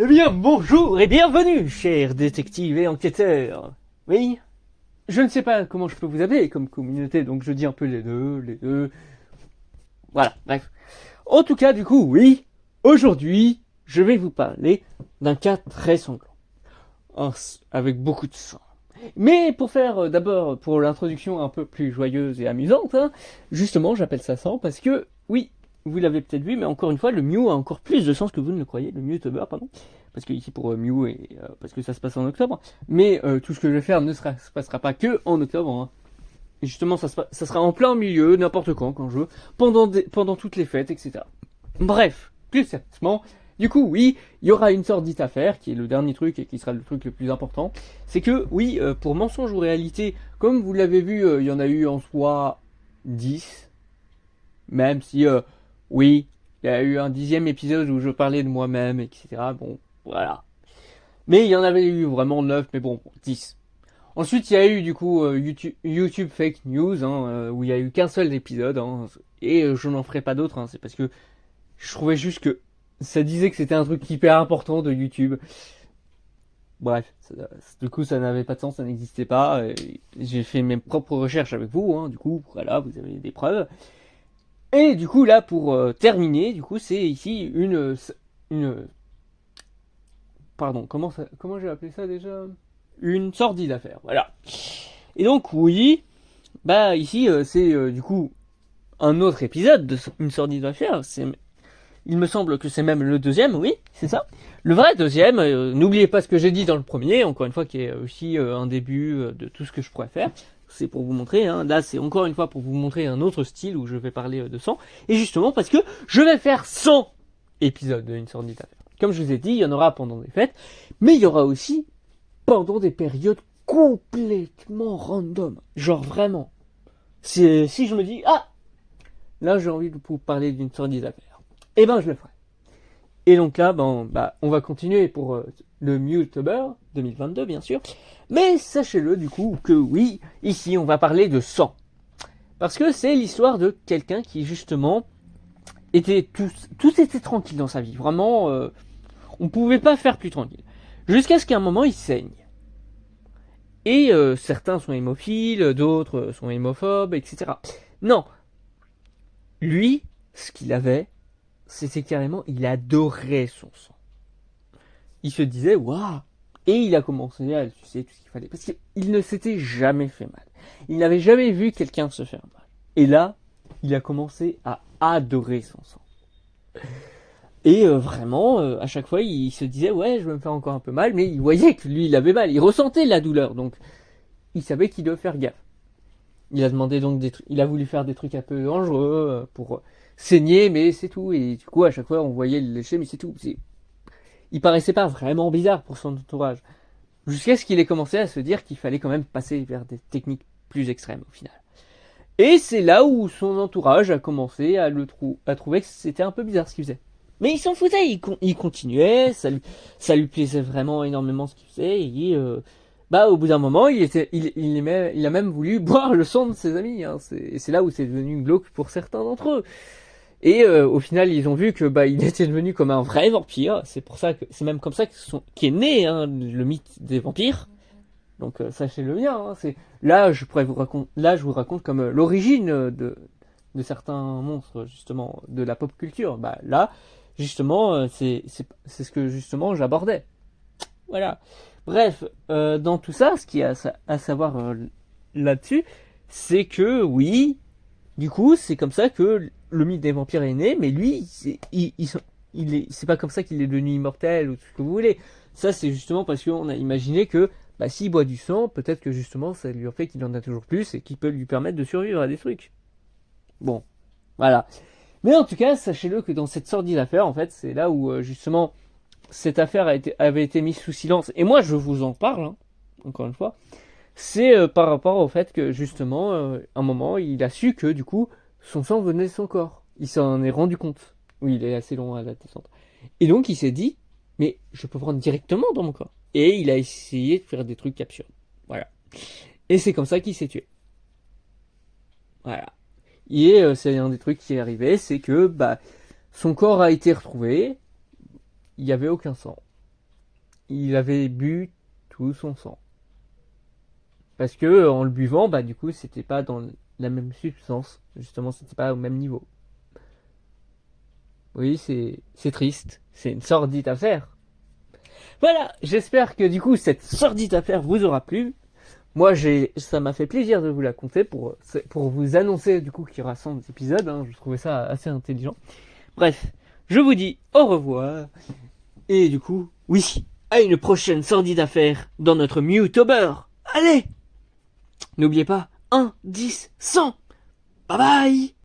Eh bien, bonjour et bienvenue, chers détectives et enquêteurs. Oui, je ne sais pas comment je peux vous appeler comme communauté, donc je dis un peu les deux. Voilà, bref. En tout cas, du coup, oui, aujourd'hui, je vais vous parler d'un cas très sanglant, avec beaucoup de sang. Mais pour faire d'abord, pour l'introduction un peu plus joyeuse et amusante, justement, j'appelle ça sang parce que, oui, vous l'avez peut-être vu, mais encore une fois, le Mew a encore plus de sens que vous ne le croyez, le Mewtober, pardon. Parce que ici pour Mew, et parce que ça se passe en octobre. Mais tout ce que je vais faire se passera pas que en octobre. Et justement, ça sera en plein milieu, n'importe quand je veux, pendant toutes les fêtes, etc. Bref, plus sérieusement, du coup, oui, il y aura une sordide affaire, qui est le dernier truc et qui sera le truc le plus important. C'est que, oui, pour mensonge ou réalité, comme vous l'avez vu, il y en a eu en soi 10. Même si, oui, il y a eu un 10e épisode où je parlais de moi-même, etc. Bon, voilà. Mais il y en avait eu vraiment 9, mais bon, 10. Ensuite, il y a eu du coup YouTube Fake News, où il y a eu qu'un seul épisode, et je n'en ferai pas d'autres, c'est parce que je trouvais juste que ça disait que c'était un truc hyper important de YouTube. Bref, du coup ça n'avait pas de sens, ça n'existait pas. J'ai fait mes propres recherches avec vous, du coup voilà, vous avez des preuves. Et du coup là pour terminer, du coup c'est ici une pardon, comment j'ai appelé ça déjà? Une sordide affaire, voilà. Et donc oui, bah ici c'est du coup un autre épisode de une sordide affaire. Il me semble que c'est même le deuxième, oui, c'est ça. Le vrai deuxième, n'oubliez pas ce que j'ai dit dans le premier, encore une fois, qui est aussi un début de tout ce que je pourrais faire. C'est pour vous montrer, là c'est encore une fois pour vous montrer un autre style où je vais parler de 100. Et justement parce que je vais faire 100 épisodes d'une sordide affaire. Comme je vous ai dit, il y en aura pendant des fêtes, mais il y aura aussi pendant des périodes complètement random. Genre vraiment. Si je me dis, là j'ai envie de vous parler d'une sordide affaire, eh ben je le ferai. Et donc là, on va continuer pour le Mewtober 2022, bien sûr. Mais sachez-le du coup que oui, ici on va parler de sang. Parce que c'est l'histoire de quelqu'un qui justement était tout était tranquille dans sa vie. Vraiment, on pouvait pas faire plus tranquille. Jusqu'à ce qu'à un moment il saigne. Et certains sont hémophiles, d'autres sont hémophobes, etc. Non. Lui, ce qu'il avait, c'était carrément, il adorait son sang. Il se disait, waouh! Et il a commencé à sucer tout ce qu'il fallait. Parce qu'il ne s'était jamais fait mal. Il n'avait jamais vu quelqu'un se faire mal. Et là, il a commencé à adorer son sang. Et vraiment, à chaque fois, il se disait, ouais, je vais me faire encore un peu mal. Mais il voyait que lui, il avait mal. Il ressentait la douleur. Donc, il savait qu'il devait faire gaffe. Il a demandé donc il a voulu faire des trucs un peu dangereux pour saigner, mais c'est tout. Et du coup, à chaque fois, on voyait le lécher, mais c'est tout. Il paraissait pas vraiment bizarre pour son entourage. Jusqu'à ce qu'il ait commencé à se dire qu'il fallait quand même passer vers des techniques plus extrêmes au final. Et c'est là où son entourage a commencé à trouver que c'était un peu bizarre ce qu'il faisait. Mais il s'en foutait, il continuait, ça lui plaisait vraiment énormément ce qu'il faisait, et au bout d'un moment, il a même voulu boire le sang de ses amis. C'est là où c'est devenu glauque pour certains d'entre eux. Et au final, ils ont vu que il était devenu comme un vrai vampire. C'est pour ça que c'est même comme ça qu'est né le mythe des vampires. Donc sachez-le bien. Là, je vous raconte comme l'origine de certains monstres justement de la pop culture. Là, justement, c'est ce que justement j'abordais. Voilà. Bref, dans tout ça, ce qu'il y a à savoir là-dessus, c'est que oui, du coup, c'est comme ça que le mythe des vampires est né, mais lui, c'est pas comme ça qu'il est devenu immortel ou tout ce que vous voulez. Ça, c'est justement parce qu'on a imaginé que s'il boit du sang, peut-être que justement, ça lui fait qu'il en a toujours plus et qu'il peut lui permettre de survivre à des trucs. Bon, voilà. Mais en tout cas, sachez-le que dans cette sordide affaire, en fait, c'est là où justement cette affaire avait été mise sous silence. Et moi, je vous en parle, encore une fois. C'est par rapport au fait que justement, un moment, il a su que du coup, son sang venait de son corps. Il s'en est rendu compte. Oui, il est assez long à la descente. Et donc, il s'est dit, mais je peux prendre directement dans mon corps. Et il a essayé de faire des trucs absurdes. Voilà. Et c'est comme ça qu'il s'est tué. Voilà. Et c'est un des trucs qui est arrivé, c'est que son corps a été retrouvé. Il n'y avait aucun sang. il avait bu tout son sang. Parce que en le buvant, bah du coup, c'était pas dans la même substance. Justement, c'était pas au même niveau. Oui, c'est triste. C'est une sordide affaire. Voilà, j'espère que du coup, cette sordide affaire vous aura plu. Moi, ça m'a fait plaisir de vous la conter pour vous annoncer du coup qu'il y aura 100 épisodes. Hein. Je trouvais ça assez intelligent. Bref, je vous dis au revoir. Et du coup, oui, à une prochaine sordide affaire dans notre Mewtober. Allez! N'oubliez pas, 1, 10, 100. Bye bye!